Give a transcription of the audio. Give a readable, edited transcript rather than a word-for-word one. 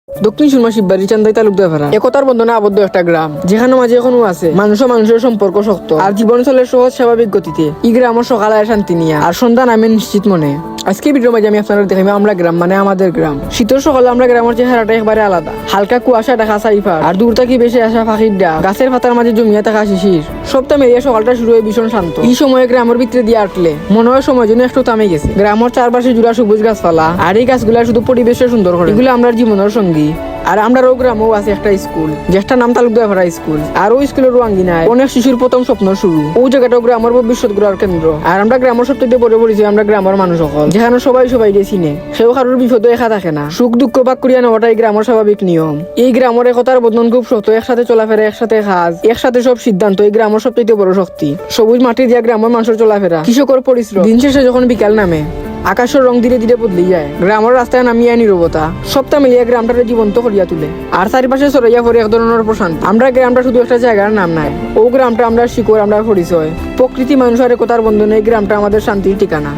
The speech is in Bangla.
দক্ষিণ সুরমা শিববাড়ি চান্দাই তালুকদার ভাড়া একতার বন্ধনে আবদ্ধ একটা গ্রাম, যেখানে মাঝে এখনো আছে মানুষের সম্পর্ক শক্ত আর জীবন চলে সহজ স্বাভাবিক গতিতে। এই গ্রামের সকালে শান্তি নিয়া আর সন্ধ্যা নামে নিশ্চিত মনে। আজকে ভিডিওর মাঝে আমি আপনারা দেখাবো আমরা গ্রাম মানে আমাদের গ্রাম। শীতের সকালে আমরা গ্রামের চেহারাটা একবারে আলাদা। হালকা কুয়াশা দেখা সাইফার আর দূর থেকে বেশি আসা পাখির ডাক, গাছের পাতার মাঝে জমিয়া থাকা শিশির, সবটা মিলিয়ে সকালটা শুরু হয় ভীষণ শান্ত। এই সময়ে গ্রামের ভিতরে দিয়ে আটলে মনে হয় সময় যেন একটু থামে গেছে। গ্রামের চারপাশে জুড়া সবুজ গাছপালা আর এই গাছগুলা শুধু পরিবেশে সুন্দর করে, এগুলো আমরা জীবনের সঙ্গী। আর আমরা গ্রামেও আছে একটা স্কুল, যেটা নাম তালুকদার ভাড়া স্কুল। আর ওই স্কুলের আঙ্গিনায় অনেক শিশুর প্রথম স্বপ্ন শুরু। ওই জায়গাটাও গ্রামের ভবিষ্যৎ গড়ার কেন্দ্র। আর আমরা গ্রামের সবচেয়ে বড় পরিচয় আমরা গ্রামের মানুষ সকল, যেখানে সবাই চিনে, সেও কারোর বিপদ একা থাকে না। সুখ দুঃখ ভাগ করিয়া নেওয়াটাই গ্রামের স্বাভাবিক নিয়ম। এই গ্রামের একতার বন্ধন খুব শক্ত। একসাথে চলাফেরা, একসাথে কাজ, একসাথে সব সিদ্ধান্ত এই গ্রামের সবচেয়ে বড় শক্তি। সবুজ মাটি দিয়া গ্রামের মানুষের চলাফেরা, কৃষকের পরিশ্রম, দিন শেষে যখন বিকাল নামে আকাশের রং ধীরে ধীরে বদলে যায়, গ্রামের রাস্তায় নামিয়ে নীরবতা, সবটা মিলিয়ে গ্রামটাকে জীবন্ত করিয়া তুলে। আর চারিপাশে ছড়াইয়া পড়ে এক ধরনের প্রশান্তি। আমরা গ্রামটা শুধু একটা জায়গার নাম নাই, ও গ্রামটা আমরা শিকড়, আমরা পরিচয়। প্রকৃতি, মানুষ আর একতার বন্ধনে এই গ্রামটা আমাদের শান্তির ঠিকানা।